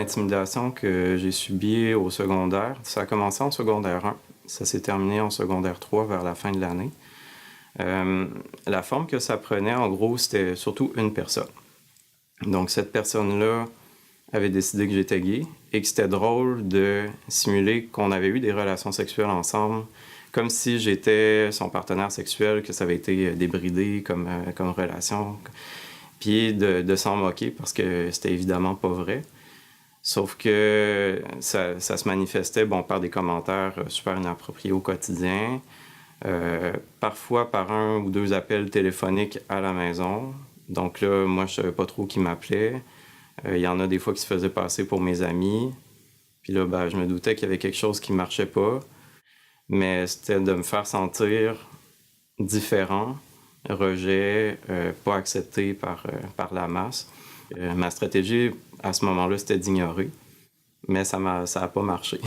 d'intimidation que j'ai subies au secondaire. Ça a commencé en secondaire 1. Ça s'est terminé en secondaire 3 vers la fin de l'année. La forme que ça prenait, en gros, c'était surtout une personne. Donc, cette personne-là avait décidé que j'étais gay et que c'était drôle de simuler qu'on avait eu des relations sexuelles ensemble, comme si j'étais son partenaire sexuel, que ça avait été débridé comme relation, puis de s'en moquer parce que c'était évidemment pas vrai. Sauf que ça se manifestait par des commentaires super inappropriés au quotidien, parfois par 1 ou 2 appels téléphoniques à la maison. Donc là, moi, je savais pas trop qui m'appelait. Il y en a des fois qui se faisaient passer pour mes amis. Puis là, je me doutais qu'il y avait quelque chose qui marchait pas. Mais c'était de me faire sentir différent, rejet, pas accepté par la masse. Ma stratégie, à ce moment-là, c'était d'ignorer. Mais ça a pas marché.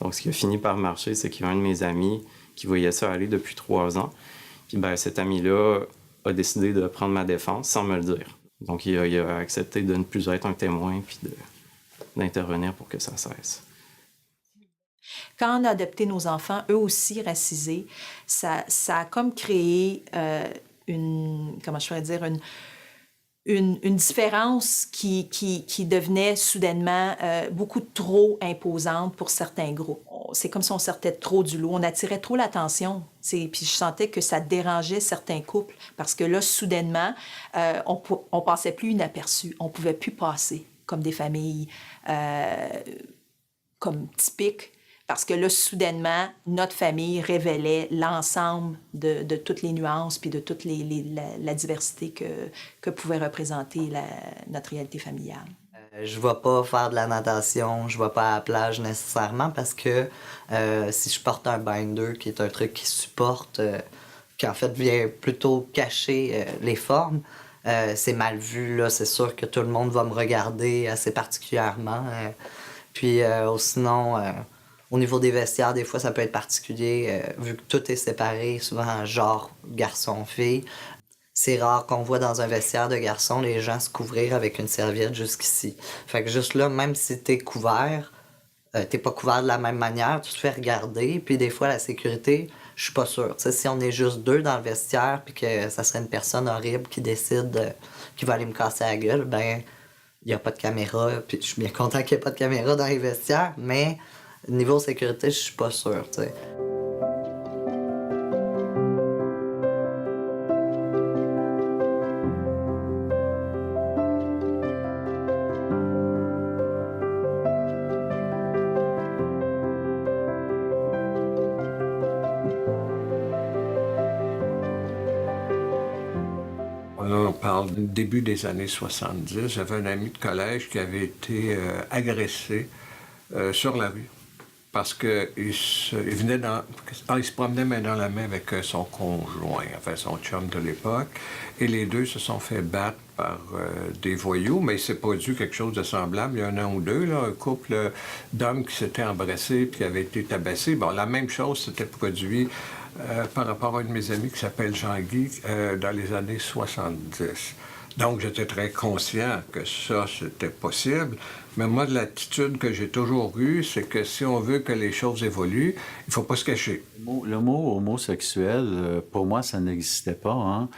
Donc, ce qui a fini par marcher, c'est qu'il y a un de mes amis qui voyait ça aller depuis 3 ans. Puis cet ami-là a décidé de prendre ma défense sans me le dire. Donc, il a accepté de ne plus être un témoin puis d'intervenir pour que ça cesse. Quand on a adopté nos enfants, eux aussi racisés, ça a comme créé une différence qui devenait soudainement beaucoup trop imposante pour certains groupes. C'est comme si on sortait trop du lot, on attirait trop l'attention. Puis je sentais que ça dérangeait certains couples parce que là, soudainement, on passait plus inaperçu, on pouvait plus passer comme des familles comme typiques. Parce que là, soudainement, notre famille révélait l'ensemble de toutes les nuances puis de toute la diversité que pouvait représenter notre réalité familiale. Je ne vais pas faire de la natation, je ne vais pas à la plage nécessairement parce que si je porte un binder, qui est un truc qui supporte, qui en fait vient plutôt cacher les formes, c'est mal vu, là. C'est sûr que tout le monde va me regarder assez particulièrement. Puis sinon... Au niveau des vestiaires, des fois, ça peut être particulier, vu que tout est séparé, souvent genre garçon-fille. C'est rare qu'on voit dans un vestiaire de garçon les gens se couvrir avec une serviette jusqu'ici. Fait que juste là, même si t'es couvert, t'es pas couvert de la même manière, tu te fais regarder. Puis des fois, la sécurité, je suis pas sûre. T'sais, si on est juste 2 dans le vestiaire, puis que ça serait une personne horrible qui décide qui va aller me casser la gueule, il n'y a pas de caméra. Puis je suis bien content qu'il n'y ait pas de caméra dans les vestiaires, mais... Niveau sécurité, je suis pas sûre, tu sais. On parle du début des années 70. J'avais un ami de collège qui avait été agressé sur la rue. Parce qu'il se promenait main dans la main avec son conjoint, enfin son chum de l'époque, et les deux se sont fait battre par des voyous, mais il s'est produit quelque chose de semblable il y a 1 an ou 2, là, un couple d'hommes qui s'étaient embrassés puis qui avaient été tabassés. Bon, la même chose s'était produit par rapport à un de mes amis qui s'appelle Jean-Guy dans les années 70. Donc, j'étais très conscient que ça, c'était possible. Mais moi, l'attitude que j'ai toujours eue, c'est que si on veut que les choses évoluent, il ne faut pas se cacher. Le mot homosexuel, pour moi, ça n'existait pas. Hein?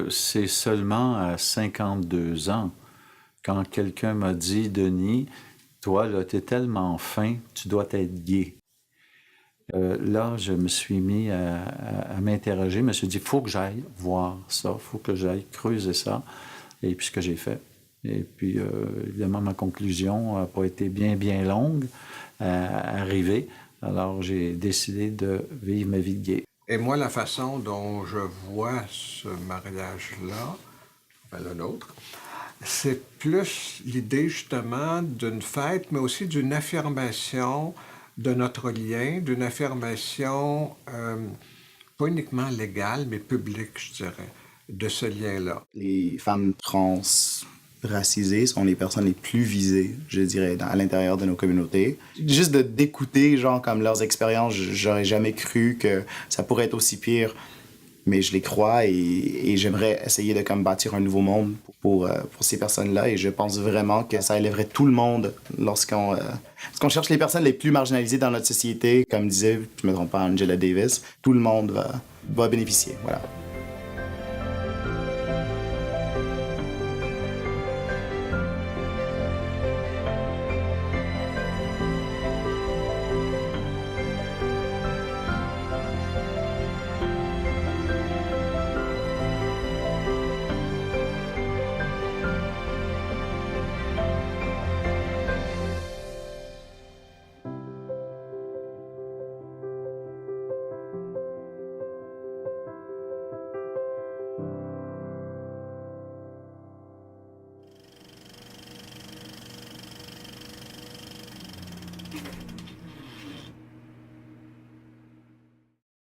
C'est seulement à 52 ans, quand quelqu'un m'a dit, « Denis, toi, là, t'es tellement fin, tu dois être gay. » Là, je me suis mis à m'interroger. Je me suis dit, il faut que j'aille voir ça, il faut que j'aille creuser ça. Et puis, ce que j'ai fait. Et puis, évidemment, ma conclusion n'a pas été bien longue à arriver. Alors, j'ai décidé de vivre ma vie de gay. Et moi, la façon dont je vois ce mariage-là, enfin le nôtre, c'est plus l'idée, justement, d'une fête, mais aussi d'une affirmation de notre lien, d'une affirmation pas uniquement légale, mais publique, je dirais, de ce lien-là. Les femmes trans racisées sont les personnes les plus visées, je dirais, à l'intérieur de nos communautés. Juste d'écouter, genre, comme leurs expériences, j'aurais jamais cru que ça pourrait être aussi pire mais je les crois et j'aimerais essayer de comme bâtir un nouveau monde pour ces personnes-là. Et je pense vraiment que ça élèverait tout le monde lorsqu'on cherche les personnes les plus marginalisées dans notre société. Comme disait, je ne me trompe pas, Angela Davis, tout le monde va bénéficier. Voilà.